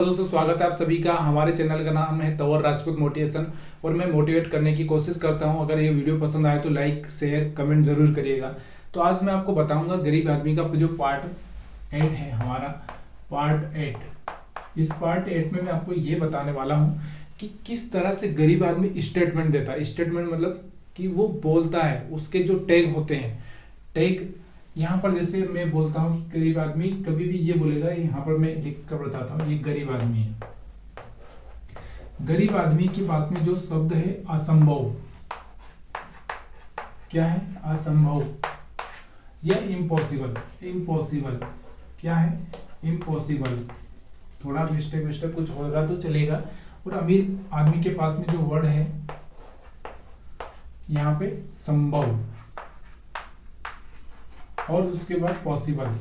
दोस्तों, स्वागत है आप सभी का। हमारे चैनल का नाम है तंवर राजपूत मोटिवेशन और मैं मोटिवेट करने की कोशिश करता हूं। अगर ये वीडियो पसंद आए तो लाइक शेयर कमेंट जरूर करिएगा। तो आज मैं आपको बताऊंगा गरीब आदमी का जो पार्ट 8 है, हमारा पार्ट 8। इस पार्ट 8 में मैं आपको ये बताने वाला हूं कि किस तरह से गरीब आदमी स्टेटमेंट देता है। स्टेटमेंट मतलब कि वो बोलता है, उसके जो टैग होते हैं। टैग यहाँ पर जैसे मैं बोलता हूँ कि गरीब आदमी कभी भी ये बोलेगा, यहाँ पर मैं लिख कर बताता हूँ, ये गरीब आदमी है। गरीब आदमी के पास में जो शब्द है असंभव, क्या है? असंभव या इम्पॉसिबल। इम्पॉसिबल क्या है? इम्पॉसिबल। थोड़ा मिस्टेक कुछ होगा तो चलेगा। और अमीर आदमी के पास में जो वर्ड है यहाँ पे संभव और उसके बाद पॉसिबल।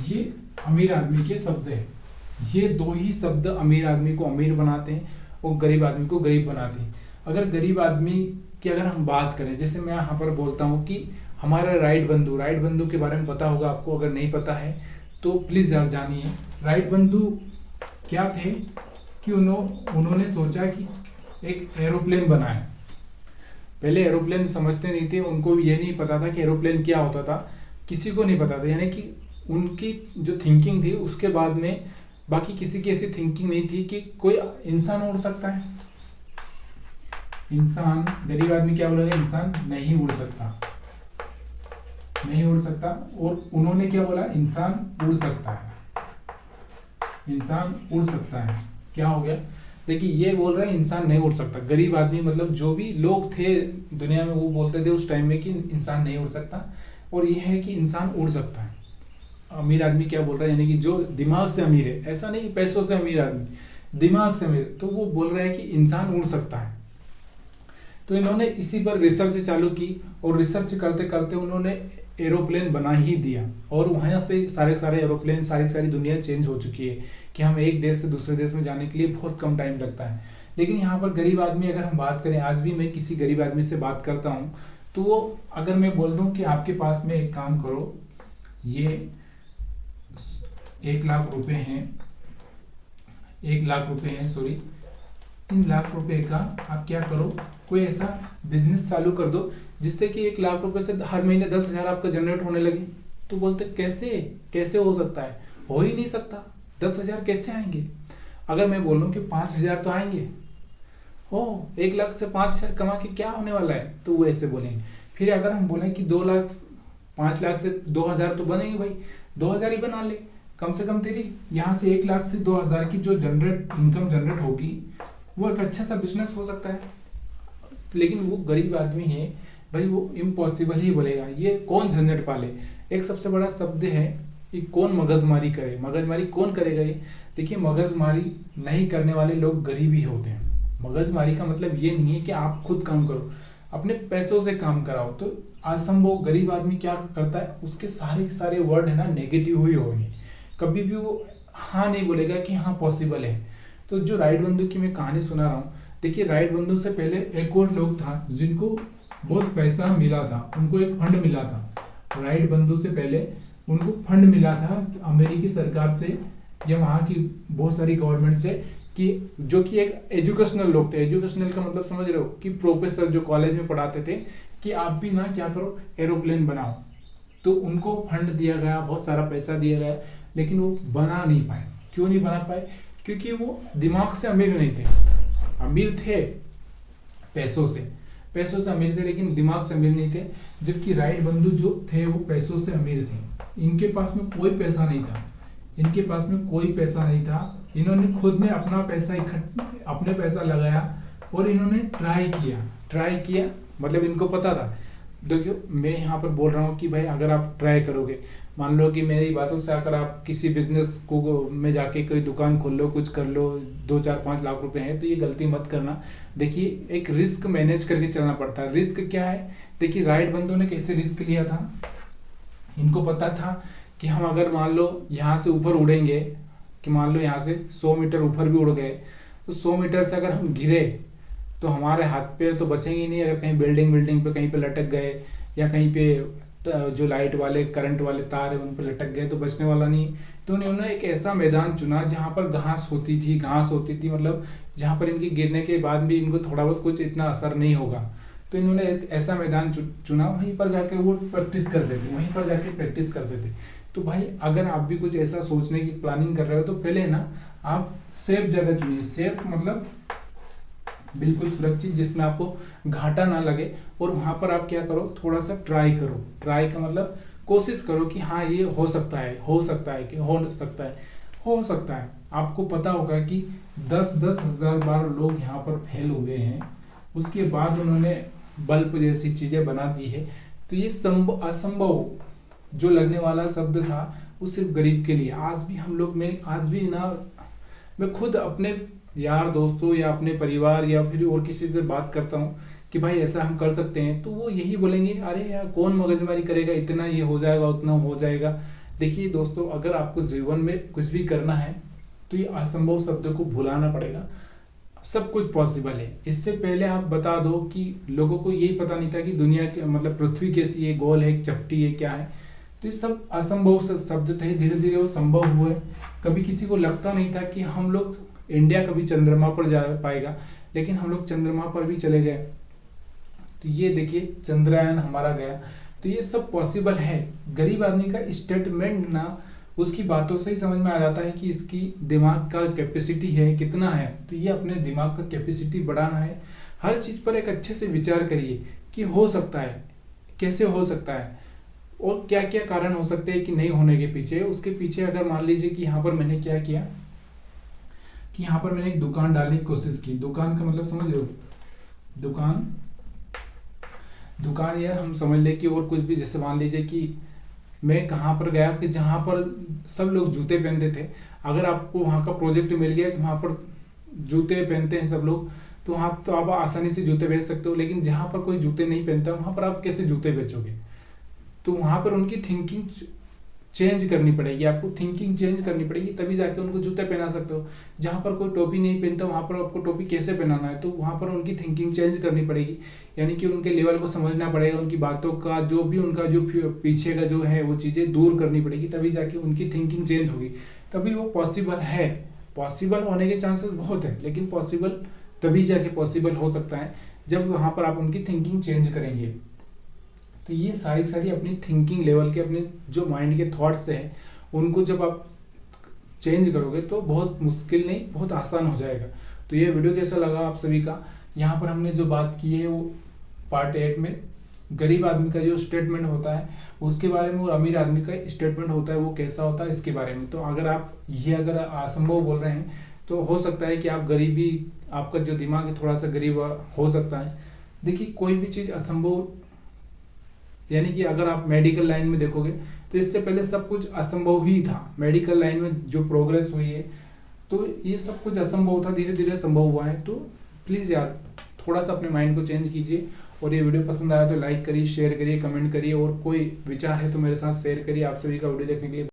ये अमीर आदमी के शब्द है। ये दो ही शब्द अमीर आदमी को अमीर बनाते हैं और गरीब आदमी को गरीब बनाते हैं। अगर गरीब आदमी की अगर हम बात करें, जैसे मैं यहाँ पर बोलता हूँ कि हमारा राइट बंधु के बारे में पता होगा आपको। अगर नहीं पता है तो प्लीज जानिए। राइट बंधु क्या थे कि उन्होंने सोचा कि एक एरोप्लेन बनाए। पहले एरोप्लेन समझते नहीं थे, उनको ये नहीं पता था कि एरोप्लेन क्या होता था, किसी को नहीं पता था। यानी कि उनकी जो थिंकिंग थी उसके बाद में बाकी किसी की ऐसी थिंकिंग नहीं थी कि कोई इंसान उड़ सकता है। इंसान, गरीब आदमी क्या बोलेगा? इंसान नहीं उड़ सकता, नहीं उड़ सकता। और उन्होंने क्या बोला? इंसान उड़ सकता है, इंसान उड़ सकता है। क्या हो गया? देखिए, ये बोल रहा है इंसान नहीं उड़ सकता। गरीब आदमी मतलब जो भी लोग थे दुनिया में वो बोलते थे उस टाइम में कि इंसान नहीं उड़ सकता, और ये है कि इंसान उड़ सकता है। अमीर आदमी क्या बोल रहा है? यानी कि जो दिमाग से अमीर है, ऐसा नहीं पैसों से अमीर आदमी, दिमाग से अमीर, तो वो बोल रहा है कि इंसान उड़ सकता है। तो इन्होंने इसी पर रिसर्च चालू की और रिसर्च करते करते उन्होंने एरोप्लेन बना ही दिया। और वहाँ से सारे एरोप्लेन, सारी दुनिया चेंज हो चुकी है कि हम एक देश से दूसरे देश में जाने के लिए बहुत कम टाइम लगता है। लेकिन यहाँ पर गरीब आदमी अगर हम बात करें, आज भी मैं किसी गरीब आदमी से बात करता हूँ तो वो अगर मैं बोल दूँ कि आपके पास में एक काम करो, ये 1 लाख रुपए हैं, 1 लाख रुपए हैं, सॉरी, इन लाख रुपए का आप क्या करो, कोई ऐसा बिजनेस चालू कर दो जिससे कि 1 लाख रुपए से हर महीने 10,000 आपका जनरेट होने लगे। तो बोलते कैसे हो सकता है? हो ही नहीं सकता। 10,000 कैसे आएंगे? अगर मैं बोलूं कि 5,000 तो आएंगे। हो 1 लाख से 5,000 कमा के क्या होने वाला है? तो वो ऐसे बोलेंगे। फिर अगर हम बोलें कि 2 लाख, 5 लाख से 2,000 तो बनेंगे भाई, 2,000 ही बना ले। कम से कम तेरी यहाँ से 1 लाख से 2,000 की जो इनकम जनरेट होगी वो एक अच्छा सा बिजनेस हो सकता है। लेकिन वो गरीब आदमी है भाई, वो इम्पॉसिबल ही बोलेगा। ये कौन झंझट पाले? एक सबसे बड़ा शब्द है कि कौन मगजमारी करे। मगजमारी कौन करेगा? ये देखिए, मगजमारी नहीं करने वाले लोग गरीब ही होते हैं। मगजमारी का मतलब ये नहीं है कि आप खुद काम करो, अपने पैसों से काम कराओ। तो असंभव गरीब आदमी क्या करता है? उसके सारे वर्ड है ना नेगेटिव ही होंगे। कभी भी वो हाँ नहीं बोलेगा कि हाँ पॉसिबल है। तो जो राइट बंधु की मैं कहानी सुना रहा हूँ, देखिए, राइट बंधु से पहले एक और लोग था जिनको बहुत पैसा मिला था, उनको एक फंड मिला था। राइट बंधु से पहले उनको फंड मिला था अमेरिकी सरकार से या वहाँ की बहुत सारी गवर्नमेंट से, कि जो कि एक एजुकेशनल लोग थे। एजुकेशनल का मतलब समझ रहे हो कि प्रोफेसर जो कॉलेज में पढ़ाते थे कि आप भी ना क्या करो, एरोप्लेन बनाओ। तो उनको फंड दिया गया, बहुत सारा पैसा दिया गया, लेकिन वो बना नहीं पाए। क्यों नहीं बना पाए? क्योंकि वो दिमाग से अमीर नहीं थे। अमीर थे पैसों से अमीर थे, लेकिन दिमाग से अमीर नहीं थे। जबकि राइट बंधु जो थे वो पैसों से अमीर थे। इनके पास में कोई पैसा नहीं था, इनके पास में कोई पैसा नहीं था। इन्होंने खुद ने अपना पैसा लगाया और इन्होंने ट्राई किया। मतलब इनको पता था। देखियो, मैं यहाँ पर बोल रहा हूँ कि भाई अगर आप ट्राई करोगे, मान लो कि मेरी बातों से अगर आप किसी बिजनेस को में जाके कोई दुकान खोल लो, कुछ कर लो, 2 4 5 लाख रुपए हैं, तो ये गलती मत करना। देखिए, एक रिस्क मैनेज करके चलना पड़ता है। रिस्क क्या है? देखिए, राइट बंधु ने कैसे रिस्क लिया था। इनको पता था कि हम अगर मान लो यहाँ से ऊपर उड़ेंगे, कि मान लो यहाँ से 100 मीटर ऊपर भी उड़ गए, तो 100 मीटर से अगर हम गिरे तो हमारे हाथ पैर तो बचेंगे नहीं। अगर कहीं बिल्डिंग पे कहीं पे लटक गए या कहीं पे जो लाइट वाले करंट वाले तार है उन पर लटक गए तो बचने वाला नहीं। तो तो उन्होंने एक ऐसा मैदान चुना जहाँ पर घास होती थी, मतलब जहाँ पर इनके गिरने के बाद भी इनको थोड़ा बहुत कुछ इतना असर नहीं होगा। तो इन्होंने एक ऐसा मैदान चुना, वहीं पर जाके वो प्रैक्टिस करते थे। तो भाई अगर आप भी कुछ ऐसा सोचने की प्लानिंग कर रहे हो तो पहले ना आप सेफ जगह चुनिए। सेफ मतलब बिल्कुल सुरक्षित, जिसमें आपको घाटा ना लगे, और वहां पर आप क्या करो, थोड़ा सा ट्राई करो। ट्राई का मतलब कोशिश करो कि हाँ ये हो सकता है। आपको पता होगा कि 10-10 हजार बार लोग यहाँ पर फेल हुए हैं, उसके बाद उन्होंने बल्ब जैसी चीजें बना दी है। तो ये असंभव जो लगने वाला शब्द था वो सिर्फ गरीब के लिए। आज भी ना मैं खुद अपने यार दोस्तों या अपने परिवार या फिर और किसी से बात करता हूँ कि भाई ऐसा हम कर सकते हैं, तो वो यही बोलेंगे अरे यार कौन मगजमारी करेगा, इतना ये हो जाएगा उतना हो जाएगा। देखिए दोस्तों, अगर आपको जीवन में कुछ भी करना है तो ये असंभव शब्द को भुलाना पड़ेगा। सब कुछ पॉसिबल है। इससे पहले आप बता दो कि लोगों को यही पता नहीं था कि दुनिया के मतलब पृथ्वी कैसी है, गोल है, चपटी है, क्या है। तो ये सब असंभव शब्द थे, धीरे धीरे वो संभव हुए। कभी किसी को लगता नहीं था कि हम लोग इंडिया कभी चंद्रमा पर जा पाएगा, लेकिन हम लोग चंद्रमा पर भी चले गए। तो ये देखिए चंद्रयान हमारा गया। तो ये सब पॉसिबल है। गरीब आदमी का स्टेटमेंट ना उसकी बातों से ही समझ में आ जाता है कि इसकी दिमाग का कैपेसिटी है कितना है। तो ये अपने दिमाग का कैपेसिटी बढ़ाना है। हर चीज पर एक अच्छे से विचार करिए कि हो सकता है, कैसे हो सकता है, और क्या क्या कारण हो सकते हैं कि नहीं होने के पीछे। उसके पीछे अगर मान लीजिए कि यहाँ पर मैंने क्या किया कि यहाँ पर मैंने एक दुकान डालने की कोशिश की। दुकान का मतलब समझ रहे हो, दुकान या हम समझ ले कि और कुछ भी। जैसे मान लीजिए कि मैं कहाँ पर गया कि जहाँ पर सब लोग जूते पहनते थे। अगर आपको वहाँ का प्रोजेक्ट मिल गया कि वहाँ पर जूते पहनते हैं सब लोग, तो वहाँ तो आप आसानी से जूते बेच सकते हो। लेकिन जहाँ पर कोई जूते नहीं पहनता वहाँ पर आप कैसे जूते बेचोगे। तो वहाँ पर उनकी थिंकिंग चेंज करनी पड़ेगी, आपको थिंकिंग चेंज करनी पड़ेगी, तभी जाके उनको जूते पहना सकते हो। जहाँ पर कोई टोपी नहीं पहनता वहाँ पर आपको टोपी कैसे पहनाना है, तो वहाँ पर उनकी थिंकिंग चेंज करनी पड़ेगी। यानी कि उनके लेवल को समझना पड़ेगा, उनकी बातों का जो भी उनका जो पीछे का जो है वो चीज़ें दूर करनी पड़ेगी, तभी जाके उनकी थिंकिंग चेंज होगी। तभी वो पॉसिबल है। पॉसिबल होने के चांसेस बहुत है, लेकिन पॉसिबल तभी जाके पॉसिबल हो सकता है जब वहाँ पर आप उनकी थिंकिंग चेंज करेंगे। तो ये सारी अपनी थिंकिंग लेवल के, अपने जो माइंड के थॉट्स हैं उनको जब आप चेंज करोगे तो बहुत मुश्किल नहीं, बहुत आसान हो जाएगा। तो ये वीडियो कैसा लगा आप सभी का। यहाँ पर हमने जो बात की है वो पार्ट 8 में गरीब आदमी का जो स्टेटमेंट होता है उसके बारे में, और अमीर आदमी का स्टेटमेंट होता है वो कैसा होता है इसके बारे में। तो अगर आप ये अगर असंभव बोल रहे हैं तो हो सकता है कि आप गरीबी, आपका जो दिमाग है थोड़ा सा गरीब हो सकता है। देखिए कोई भी चीज़ असंभव, यानी कि अगर आप मेडिकल लाइन में देखोगे तो इससे पहले सब कुछ असंभव ही था। मेडिकल लाइन में जो प्रोग्रेस हुई है तो ये सब कुछ असंभव था, धीरे धीरे संभव हुआ है। तो प्लीज़ यार थोड़ा सा अपने माइंड को चेंज कीजिए। और ये वीडियो पसंद आया तो लाइक करिए, शेयर करिए, कमेंट करिए, और कोई विचार है तो मेरे साथ शेयर करिए। आप सभी का वीडियो देखने के लिए